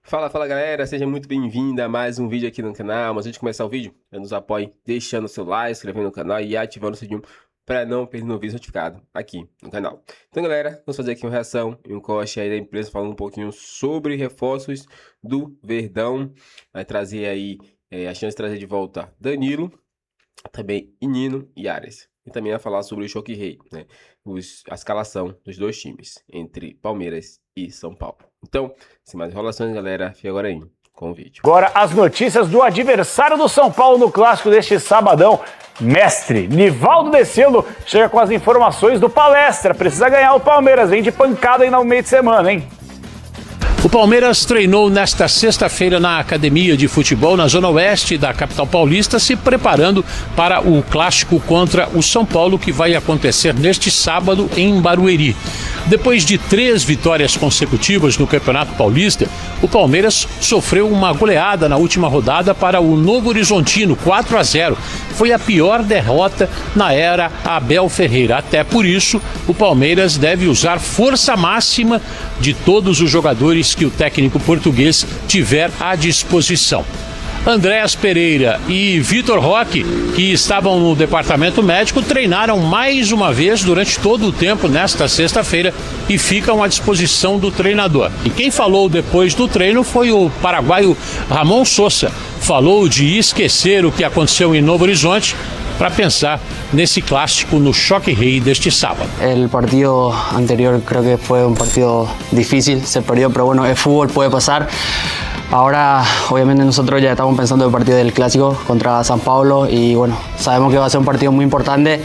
Fala galera, seja muito bem-vindo a mais um vídeo aqui no canal. Mas antes de começar o vídeo, nos apoie deixando o seu like, se inscrevendo no canal e ativando o sininho para não perder o vídeo notificado aqui no canal. Então galera, vamos fazer aqui uma reação e um corte aí da empresa falando um pouquinho sobre reforços do Verdão. Vai trazer aí a chance de trazer de volta Danilo, também Nino e Ares. E também vai falar sobre o Choque Rei, né? A escalação dos dois times, entre Palmeiras e São Paulo. Então, sem mais enrolações, galera, fica agora aí com o vídeo. Agora as notícias do adversário do São Paulo no clássico deste sabadão. Mestre Nivaldo Decelo chega com as informações do Palestra. Precisa ganhar o Palmeiras, vem de pancada aí no meio de semana, hein? O Palmeiras treinou nesta sexta-feira na academia de futebol na zona oeste da capital paulista, se preparando para o clássico contra o São Paulo, que vai acontecer neste sábado em Barueri. Depois de 3 vitórias consecutivas no Campeonato Paulista, o Palmeiras sofreu uma goleada na última rodada para o Novo Horizontino, 4-0. Foi a pior derrota na era Abel Ferreira. Até por isso, o Palmeiras deve usar força máxima de todos os jogadores que o técnico português tiver à disposição. Andréas Pereira e Vitor Roque, que estavam no departamento médico, treinaram mais uma vez durante todo o tempo nesta sexta-feira e ficam à disposição do treinador. E quem falou depois do treino foi o paraguaio Ramon Sosa. Falou de esquecer o que aconteceu em Novo Horizonte para pensar nesse clássico no Choque Rei deste sábado. El partido anterior creo que fue un partido difícil, se perdió, pero bueno, el fútbol puede pasar. Ahora, obviamente, nosotros ya estamos pensando en el partido del Clásico contra San Paulo y bueno, sabemos que va a ser un partido muy importante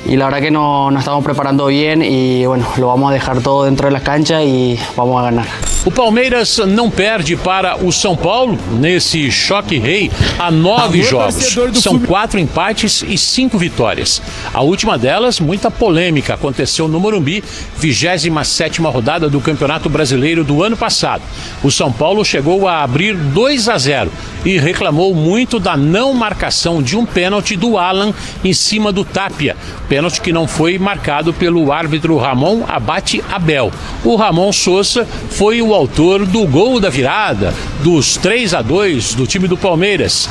y la verdad que nos estamos preparando bien y bueno, lo vamos a dejar todo dentro de la cancha y vamos a ganar. O Palmeiras não perde para o São Paulo nesse Choque Rei há 9 jogos. São 4 empates e 5 vitórias. A última delas, muita polêmica, aconteceu no Morumbi, 27ª rodada do Campeonato Brasileiro do ano passado. O São Paulo chegou a abrir 2-0 e reclamou muito da não marcação de um pênalti do Alan em cima do Tapia. Pênalti que não foi marcado pelo árbitro Ramon Abate Abel. O Ramon Sosa foi o autor do gol da virada, dos 3-2 do time do Palmeiras.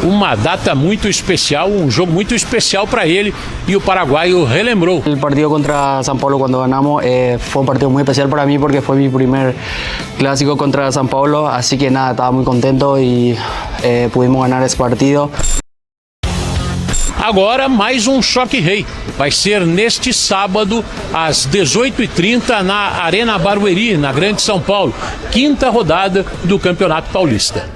Uma data muito especial, um jogo muito especial para ele e o paraguaio relembrou. El partido contra San Paulo cuando ganamos fue un partido muy especial para mí porque fue mi primer clásico contra San Paulo, así que nada, estaba muy contento y pudimos ganar esse partido. Agora mais um Choque Rei. Vai ser neste sábado às 18h30 na Arena Barueri, na Grande São Paulo. 5ª rodada do Campeonato Paulista.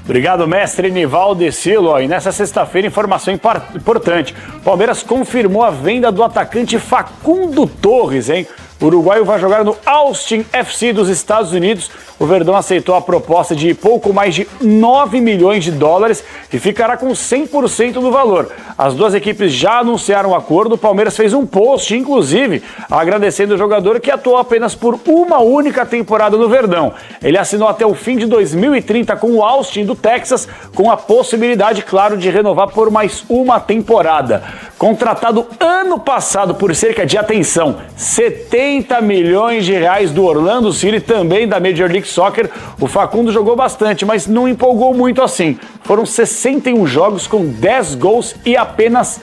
Obrigado, mestre Nivaldo Decelo. E nessa sexta-feira, informação importante. O Palmeiras confirmou a venda do atacante Facundo Torres, hein? O uruguaio vai jogar no Austin FC dos Estados Unidos. O Verdão aceitou a proposta de pouco mais de 9 milhões de dólares e ficará com 100% do valor. As duas equipes já anunciaram o acordo. O Palmeiras fez um post, inclusive, agradecendo o jogador que atuou apenas por uma única temporada no Verdão. Ele assinou até o fim de 2030 com o Austin do Texas, com a possibilidade, claro, de renovar por mais uma temporada. Contratado ano passado por cerca de, atenção, 70 milhões de reais do Orlando City, também da Major League Soccer, o Facundo jogou bastante, mas não empolgou muito assim. Foram 61 jogos com 10 gols e apenas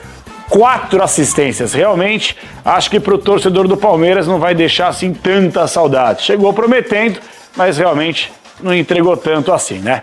4 assistências. Realmente, acho que para o torcedor do Palmeiras não vai deixar assim tanta saudade. Chegou prometendo, mas realmente não entregou tanto assim, né?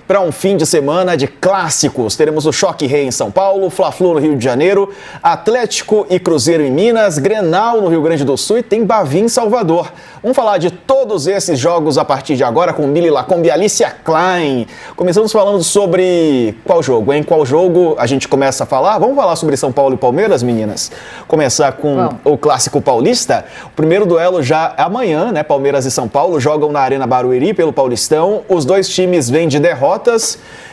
Para um fim de semana de clássicos, teremos o Choque Rei em São Paulo, Fla-Flu no Rio de Janeiro, Atlético e Cruzeiro em Minas, Grenal no Rio Grande do Sul e tem Bavi em Salvador. Vamos falar de todos esses jogos a partir de agora com Mili Lacombe e Alicia Klein. Começamos falando sobre qual jogo, hein? Qual jogo a gente começa a falar? Vamos falar sobre São Paulo e Palmeiras, meninas? Começar com o Clássico Paulista. O primeiro duelo já é amanhã, né? Palmeiras e São Paulo jogam na Arena Barueri pelo Paulistão. Os dois times vêm de derrota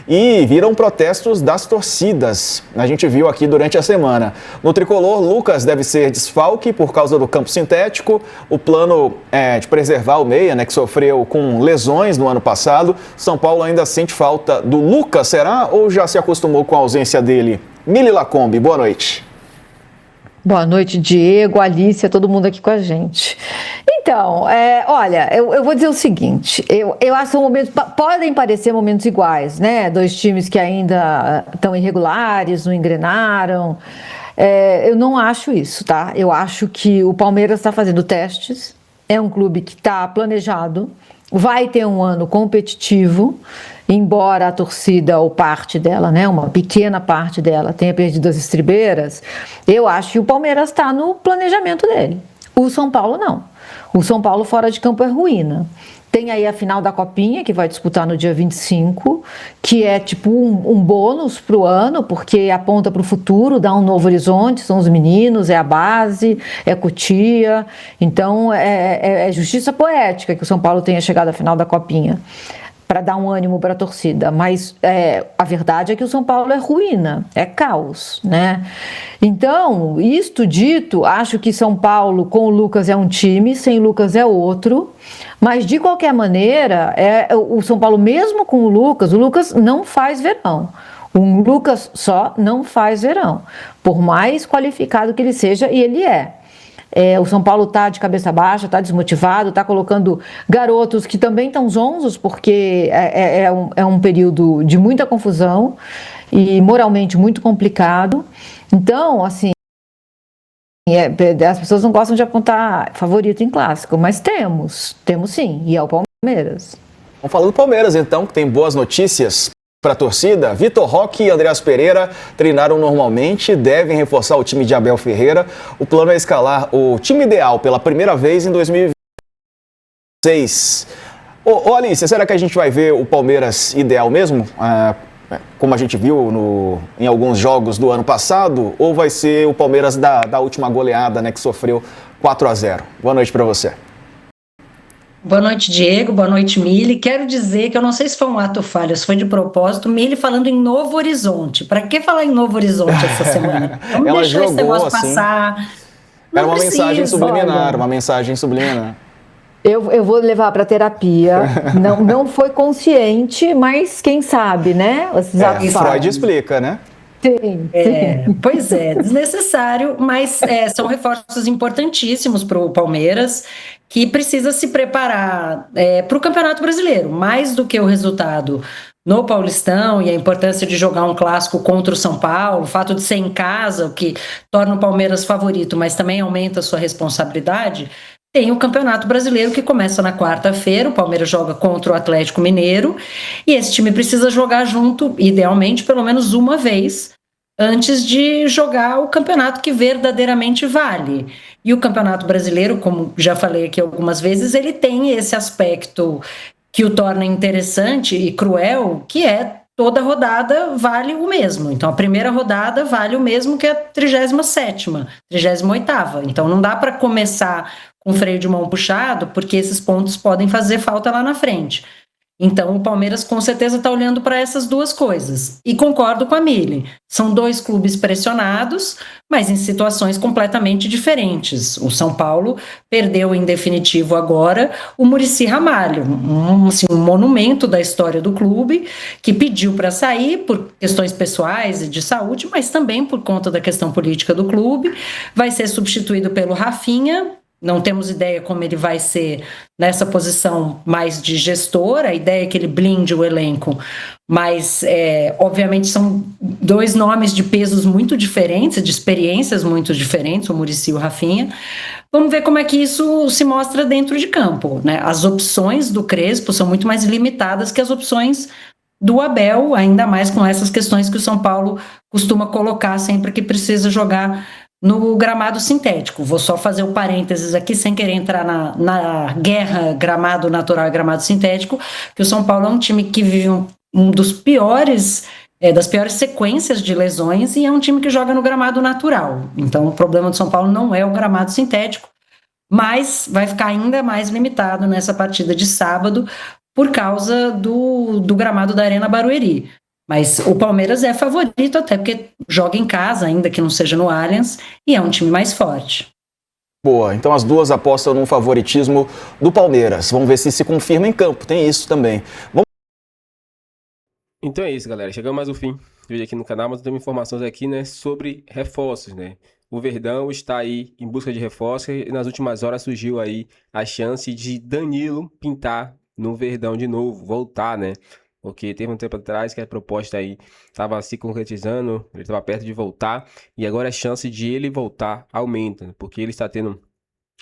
e viram protestos das torcidas. A gente viu aqui durante a semana. No tricolor, Lucas deve ser desfalque por causa do campo sintético. O plano é de preservar o meia, né, que sofreu com lesões no ano passado. São Paulo ainda sente falta do Lucas, será? Ou já se acostumou com a ausência dele? Mili Lacombe, boa noite. Boa noite, Diego, Alicia, todo mundo aqui com a gente. Então, olha, eu vou dizer o seguinte, eu acho que são momentos, podem parecer momentos iguais, né? Dois times que ainda estão irregulares, não engrenaram. Eu não acho isso, tá? Eu acho que o Palmeiras está fazendo testes, é um clube que está planejado, vai ter um ano competitivo, embora a torcida ou parte dela, né, uma pequena parte dela tenha perdido as estribeiras, eu acho que o Palmeiras está no planejamento dele. O São Paulo não. O São Paulo fora de campo é ruína. Tem aí a final da Copinha, que vai disputar no dia 25, que é tipo um bônus para o ano, porque aponta para o futuro, dá um novo horizonte, são os meninos, é a base, é Cotia. Então, é justiça poética que o São Paulo tenha chegado à final da Copinha, para dar um ânimo para a torcida, mas a verdade é que o São Paulo é ruína, é caos, né? Então, isto dito, acho que São Paulo com o Lucas é um time, sem Lucas é outro, mas de qualquer maneira, o São Paulo mesmo com o Lucas não faz verão. Um Lucas só não faz verão, por mais qualificado que ele seja, e ele é. O São Paulo está de cabeça baixa, está desmotivado, está colocando garotos que também estão zonzos, porque é um período de muita confusão e moralmente muito complicado. Então, assim, as pessoas não gostam de apontar favorito em clássico, mas temos sim, e é o Palmeiras. Vamos falar do Palmeiras, então, que tem boas notícias para a torcida. Vitor Roque e Andreas Pereira treinaram normalmente, devem reforçar o time de Abel Ferreira. O plano é escalar o time ideal pela primeira vez em 2026. Ô Alice, será que a gente vai ver o Palmeiras ideal mesmo? Como a gente viu em alguns jogos do ano passado? Ou vai ser o Palmeiras da última goleada, né, que sofreu 4-0? Boa noite para você. Boa noite, Diego. Boa noite, Mili. Quero dizer que eu não sei se foi um ato falho, se foi de propósito, Mili falando em Novo Horizonte. Para que falar em Novo Horizonte essa semana? Vamos Ela deixar esse negócio assim, passar. Era uma mensagem subliminar, olha. uma mensagem subliminar. Eu vou levar para terapia. Não foi consciente, mas quem sabe, né? Freud explica, né? Sim. Pois é, desnecessário, mas são reforços importantíssimos para o Palmeiras, que precisa se preparar para o Campeonato Brasileiro, mais do que o resultado no Paulistão e a importância de jogar um clássico contra o São Paulo, o fato de ser em casa, o que torna o Palmeiras favorito, mas também aumenta a sua responsabilidade. Tem o Campeonato Brasileiro que começa na quarta-feira, o Palmeiras joga contra o Atlético Mineiro e esse time precisa jogar junto, idealmente, pelo menos uma vez, antes de jogar o campeonato que verdadeiramente vale. E o Campeonato Brasileiro, como já falei aqui algumas vezes, ele tem esse aspecto que o torna interessante e cruel, que é toda rodada vale o mesmo. Então, a primeira rodada vale o mesmo que a 37ª, 38ª. Então, não dá para começar com freio de mão puxado, porque esses pontos podem fazer falta lá na frente. Então, o Palmeiras com certeza está olhando para essas duas coisas. E concordo com a Mili. São dois clubes pressionados, mas em situações completamente diferentes. O São Paulo perdeu em definitivo agora o Muricy Ramalho, um monumento da história do clube, que pediu para sair por questões pessoais e de saúde, mas também por conta da questão política do clube. Vai ser substituído pelo Rafinha. Não temos ideia como ele vai ser nessa posição mais de gestor, a ideia é que ele blinde o elenco, mas obviamente são dois nomes de pesos muito diferentes, de experiências muito diferentes, o Muricy e o Rafinha. Vamos ver como é que isso se mostra dentro de campo, né? As opções do Crespo são muito mais limitadas que as opções do Abel, ainda mais com essas questões que o São Paulo costuma colocar sempre que precisa jogar no gramado sintético. Vou só fazer um parênteses aqui, sem querer entrar na guerra gramado natural e gramado sintético, que o São Paulo é um time que vive um dos piores, das piores sequências de lesões, e é um time que joga no gramado natural. Então, o problema do São Paulo não é o gramado sintético, mas vai ficar ainda mais limitado nessa partida de sábado, por causa do gramado da Arena Barueri. Mas o Palmeiras é favorito, até porque joga em casa, ainda que não seja no Allianz, e é um time mais forte. Boa, então as duas apostam no favoritismo do Palmeiras. Vamos ver se confirma em campo, tem isso também. Então é isso, galera. Chegamos mais ao fim do vídeo aqui no canal, mas eu tenho informações aqui, né, sobre reforços, né? o Verdão está aí em busca de reforço e nas últimas horas surgiu aí a chance de Danilo pintar no Verdão de novo, voltar, né? Porque teve um tempo atrás que a proposta aí estava se concretizando, ele estava perto de voltar, e agora a chance de ele voltar aumenta, né? Porque ele está tendo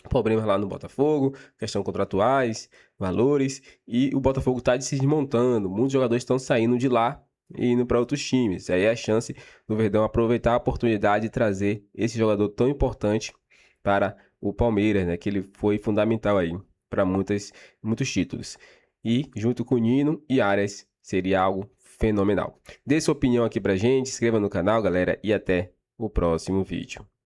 problemas lá no Botafogo, questão contratuais, valores, e o Botafogo está se desmontando, muitos jogadores estão saindo de lá e indo para outros times. Aí é a chance do Verdão aproveitar a oportunidade de trazer esse jogador tão importante para o Palmeiras, né? Que ele foi fundamental aí para muitos títulos. E junto com Nino e Arias seria algo fenomenal. Dê sua opinião aqui pra gente, se inscreva no canal, galera, e até o próximo vídeo.